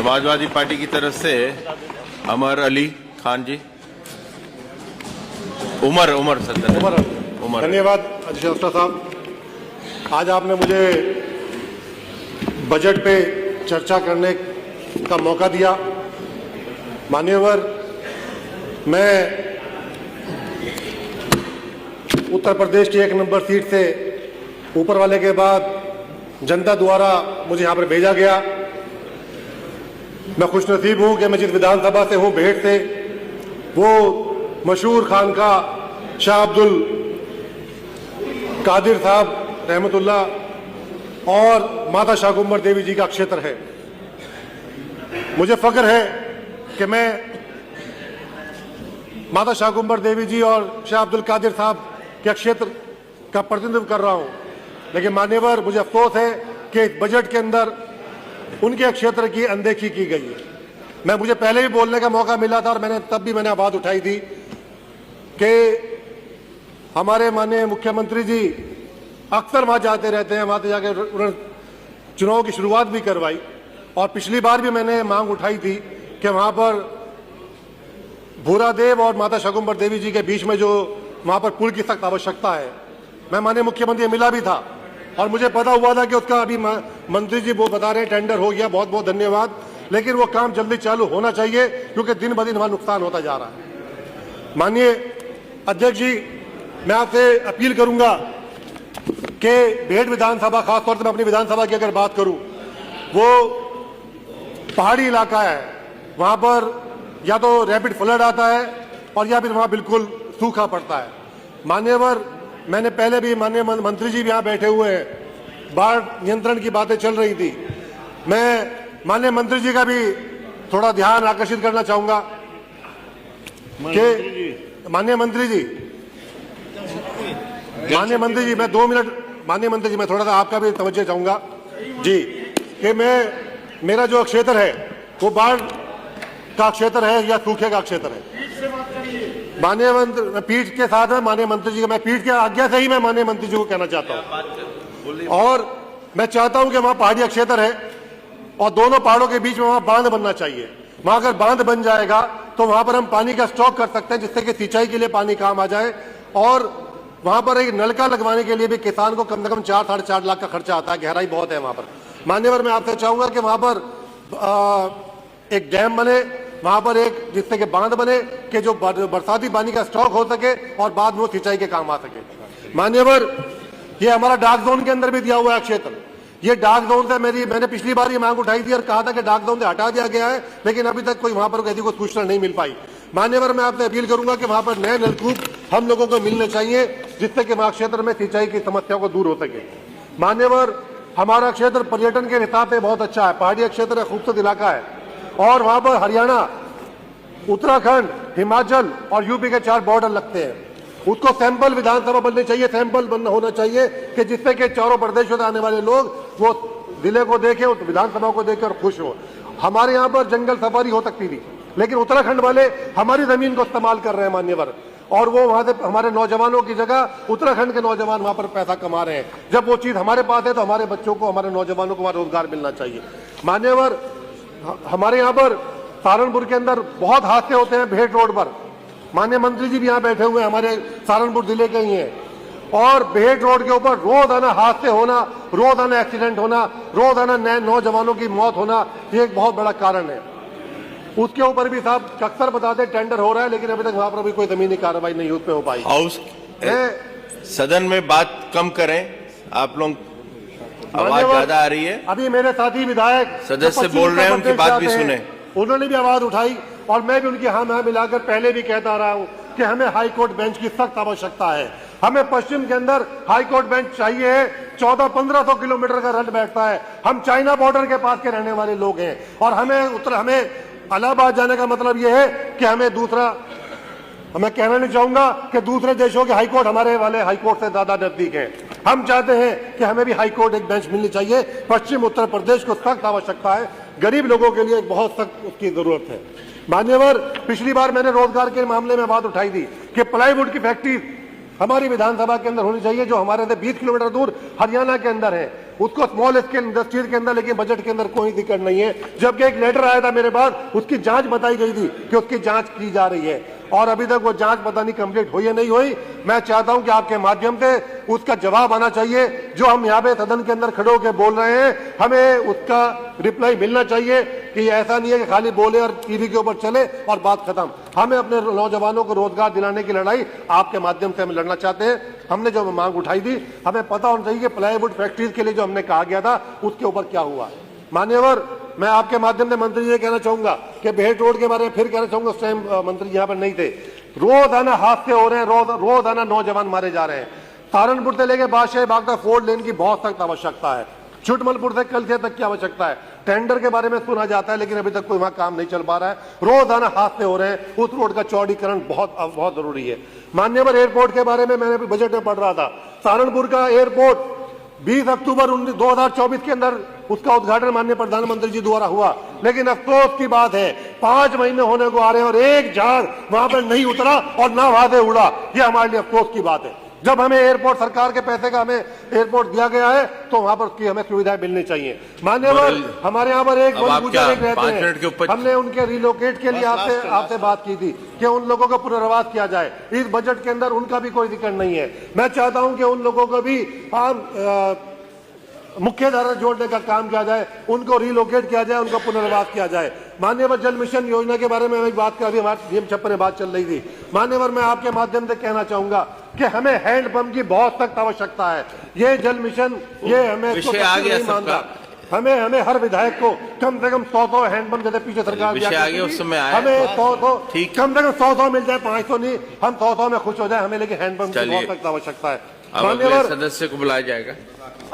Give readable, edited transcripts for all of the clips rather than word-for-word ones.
Samajwadi party की तरफ से अमर अली खान जी। उमर सर धन्यवाद अध्यक्ष साहब। आज आपने मुझे बजट पे चर्चा करने का मौका दिया। मान्यवर, मैं उत्तर प्रदेश की 1 नंबर सीट से ऊपर वाले के बाद जनता द्वारा मुझे यहाँ पर भेजा गया। मैं खुशनसीब हूँ कि मैं जिस विधानसभा से हूँ, भेंट से, वो मशहूर खानका शाह अब्दुल कादिर साहब रहमतुल्लाह और माता शाकुंबर देवी जी का क्षेत्र है। मुझे फख्र है कि मैं माता शाकुंबर देवी जी और शाह अब्दुल कादिर साहब के क्षेत्र का प्रतिनिधित्व कर रहा हूं, लेकिन मान्यवर, मुझे अफसोस है कि इस बजट के अंदर उनके क्षेत्र की अनदेखी की गई है। मुझे पहले भी बोलने का मौका मिला था और तब भी मैंने आवाज उठाई थी कि हमारे माननीय मुख्यमंत्री जी अक्सर वहां जाते रहते हैं, वहां से जाकर उन्होंने चुनाव की शुरुआत भी करवाई और पिछली बार भी मैंने मांग उठाई थी कि वहां पर भूरादेव और माता शाकुंबर देवी जी के बीच में जो वहां पर पुल की सख्त आवश्यकता है। मैं माननीय मुख्यमंत्री मिला भी था और मुझे पता हुआ था कि उसका अभी मंत्री जी वो बता रहे हैं टेंडर हो गया, बहुत बहुत धन्यवाद, लेकिन वो काम जल्दी चालू होना चाहिए क्योंकि दिन ब दिन वहां नुकसान होता जा रहा है। माननीय अध्यक्ष जी, मैं आपसे अपील करूंगा कि भेंट विधानसभा, खासतौर से मैं अपनी विधानसभा की अगर बात करूं, वो पहाड़ी इलाका है। वहां पर या तो रैपिड फ्लड आता है और या फिर वहां बिल्कुल सूखा पड़ता है। मान्यवर, मैंने पहले भी, माननीय मंत्री जी भी यहाँ बैठे हुए हैं, बाढ़ नियंत्रण की बातें चल रही थी। मैं माननीय मंत्री जी का भी थोड़ा ध्यान आकर्षित करना चाहूंगा कि माननीय मंत्री जी, मैं 2 मिनट, माननीय मंत्री जी, मैं थोड़ा सा आपका भी तवज्जो चाहूंगा जी कि मेरा जो क्षेत्र है वो बाढ़ का क्षेत्र है या सूखे का क्षेत्र है। माननीय मंत्री, पीठ के साथ में माननीय मंत्री जी, मैं पीठ के आज्ञा से ही मैं माननीय मंत्री जी को कहना चाहता हूँ, और मैं चाहता हूं कि वहां पहाड़ी क्षेत्र है और दोनों पहाड़ों के बीच में वहां बांध बनना चाहिए। वहां अगर बांध बन जाएगा तो वहां पर हम पानी का स्टॉक कर सकते हैं, जिससे कि सिंचाई के लिए पानी काम आ जाए। और वहां पर एक नलका लगवाने के लिए भी किसान को कम से कम 4 साढ़े 4 लाख का खर्चा आता है, गहराई बहुत है वहां पर। मान्यवर, मैं आपसे चाहूंगा कि वहां पर एक डैम बने, वहां पर एक जिससे कि बांध बने कि जो बरसाती पानी का स्टॉक हो सके और बाद में वो सिंचाई के काम आ सके। मान्यवर, ये हमारा डार्क जोन के अंदर भी दिया हुआ है क्षेत्र। ये डार्क जोन से मैंने पिछली बार ये मांग उठाई थी और कहा था कि डार्क जोन से हटा दिया गया है, लेकिन अभी तक कोई वहां पर ऐसी कोई सूचना नहीं मिल पाई। मान्यवर, मैं आपसे अपील करूंगा कि वहां पर नए नलकूप हम लोगों को मिलने चाहिए, जिससे कि वहां क्षेत्र में सिंचाई की समस्या को दूर हो सके। मान्यवर, हमारा क्षेत्र पर्यटन के हिसाब से बहुत अच्छा है, पहाड़ी क्षेत्र है, खूबसूरत इलाका है और वहां पर हरियाणा, उत्तराखंड, हिमाचल और यूपी के 4 बॉर्डर लगते हैं। उसको सैंपल विधानसभा बननी चाहिए, सैंपल होना चाहिए कि जिससे कि चारों प्रदेशों से आने वाले लोग वो जिले को देखें, उस विधानसभा को देखें और खुश हो। हमारे यहाँ पर जंगल सफारी हो सकती थी, लेकिन उत्तराखंड वाले हमारी जमीन को इस्तेमाल कर रहे हैं मान्यवर, और वो वहां से हमारे नौजवानों की जगह उत्तराखंड के नौजवान वहां पर पैसा कमा रहे हैं। जब वो चीज हमारे पास है तो हमारे बच्चों को, हमारे नौजवानों को वहां रोजगार मिलना चाहिए। मान्यवर, हमारे यहाँ पर सहारनपुर के अंदर बहुत हादसे होते हैं भेंट रोड पर। माननीय मंत्री जी भी यहाँ बैठे हुए हैं, हमारे सहारनपुर जिले के ही हैं, और भेंट रोड के ऊपर रोजाना हादसे होना, रोजाना एक्सीडेंट होना, रोजाना नए नौजवानों की मौत होना, ये एक बहुत बड़ा कारण है। उसके ऊपर भी साहब अक्सर बताते टेंडर हो रहा है, लेकिन अभी तक वहां पर भी कोई जमीनी कार्रवाई नहीं उस पर हो पाई। हाउस सदन में बात कम करें, आप लोग आवाज ज्यादा आ रही है। अभी मेरे साथी विधायक सदस्य बोल रहे हैं, उनकी बात भी सुने। उन्होंने भी आवाज उठाई और मैं भी उनकी हाँ मिलाकर पहले भी कहता रहा हूं कि हमें हाईकोर्ट बेंच की सख्त आवश्यकता है। हमें पश्चिम के अंदर हाईकोर्ट बेंच चाहिए है। 1400-1500 किलोमीटर का रन बैठता है। हम चाइना बॉर्डर के पास के रहने वाले लोग हैं और हमें इलाहाबाद जाने का मतलब यह है कि मैं कहना नहीं चाहूंगा कि दूसरे देशों के हाईकोर्ट हमारे वाले हाईकोर्ट से ज्यादा नजदीक हैं। हम चाहते हैं कि हमें भी हाईकोर्ट एक बेंच मिलनी चाहिए। पश्चिम उत्तर प्रदेश को सख्त आवश्यकता है, गरीब लोगों के लिए बहुत सख्त उसकी जरूरत है। मान्यवर, पिछली बार मैंने रोजगार के मामले में बात उठाई थी कि प्लाईवुड की फैक्ट्री हमारी विधानसभा के अंदर होनी चाहिए, जो हमारे से 20 किलोमीटर दूर हरियाणा के अंदर है, उसको स्मॉल स्केल इंडस्ट्रीज के अंदर, लेकिन बजट के अंदर कोई दिक्कत नहीं है। जबकि एक लेटर आया था मेरे पास, उसकी जांच बताई गई थी कि उसकी जांच की जा रही है, और अभी तक वो जांच पता नहीं कंप्लीट हुई है नहीं हुई। मैं चाहता हूं कि आपके माध्यम से उसका जवाब आना चाहिए। जो हम यहाँ पे सदन के अंदर खड़े होकर बोल रहे हैं, हमें उसका रिप्लाई मिलना चाहिए कि ऐसा नहीं है कि खाली बोले और टीवी के ऊपर चले और बात खत्म। हमें अपने नौजवानों को रोजगार दिलाने की लड़ाई आपके माध्यम से हम लड़ना चाहते हैं। हमने जो मांग उठाई थी, हमें पता होना चाहिए कि प्लाईवुड फैक्ट्रीज के लिए जो हमने कहा गया था उसके ऊपर क्या हुआ। मान्यवर, मैं आपके माध्यम से मंत्री जी से कहना चाहूंगा कि बेहट रोड के बारे में फिर कहना चाहूंगा, उस टाइम मंत्री जी यहाँ पर नहीं थे। रोजाना हादसे हो रहे हैं, रोजाना नौजवान मारे जा रहे हैं। सहारनपुर से लेकर बादशाही बाग तक 4 लेन की बहुत सख्त आवश्यकता है। छुटमलपुर से कलसिया तक की आवश्यकता है। टेंडर के बारे में सुना जाता है, लेकिन अभी तक कोई वहां काम नहीं चल पा रहा है। रोजाना हादसे हो रहे हैं, उस रोड का चौड़ीकरण बहुत जरूरी है। मान्यवर, एयरपोर्ट के बारे में मैंने भी बजट में पढ़ रहा था। सहारनपुर का एयरपोर्ट 20 अक्टूबर 2024 के अंदर उसका उद्घाटन माननीय प्रधानमंत्री जी द्वारा हुआ, लेकिन अफसोस की बात है 5 महीने होने को आ रहे हैं और एक जहाज वहां पर नहीं उतरा और ना वहां से उड़ा। ये हमारे लिए अफसोस की बात है। जब हमें एयरपोर्ट, सरकार के पैसे का हमें एयरपोर्ट दिया गया है, तो वहां पर की हमें सुविधाएं मिलनी चाहिए। मान्यवर, हमारे यहाँ पर एक बुजुर्ग रहते हैं, हमने उनके रिलोकेट के लिए आपसे बात की थी कि उन लोगों का पुनर्वास किया जाए। इस बजट के अंदर उनका भी कोई जिक्र नहीं है। मैं चाहता हूं कि उन लोगों को भी मुख्य धारा जोड़ने का काम किया जाए, उनको रिलोकेट किया जाए, उनका पुनर्वास किया जाए। मान्यवर, जल मिशन योजना के बारे में एक बात कर, अभी हमारे डीएम छप्पर में बात चल रही थी। मान्यवर, मैं आपके माध्यम से कहना चाहूंगा कि हमें हैंडपंप की बहुत सख्त आवश्यकता है। ये जल मिशन, ये हमें नहीं मानता। हमें हर विधायक को कम से कम 100 हैंडपंप, जैसे पीछे सरकार उस समय हमें 100 कम से कम 100 मिल जाए, 500 नहीं, हम 100 में खुश हो जाए हमें, लेकिन हैंडपंप की बहुत सख्त आवश्यकता है। मान्यवर, सदस्य को बुलाया जाएगा।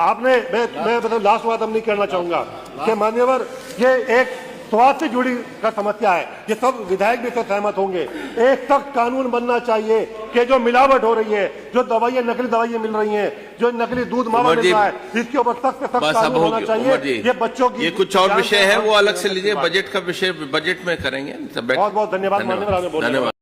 आपने, मैं मतलब लास्ट बात हम नहीं करना चाहूंगा कि मान्यवर, ये एक स्वास्थ्य से जुड़ी का समस्या है, ये सब विधायक भी इससे सहमत होंगे। एक सख्त कानून बनना चाहिए कि जो मिलावट हो रही है, जो दवाइयां, नकली दवाइयां मिल रही हैं, जो नकली दूध मावा मिल रहा है, इसके ऊपर सख्त से सख्त कानून होना चाहिए। ये बच्चों की, ये कुछ और विषय है, वो अलग से लीजिए। बजट का विषय बजट में करेंगे। बहुत बहुत धन्यवाद मान्यवर।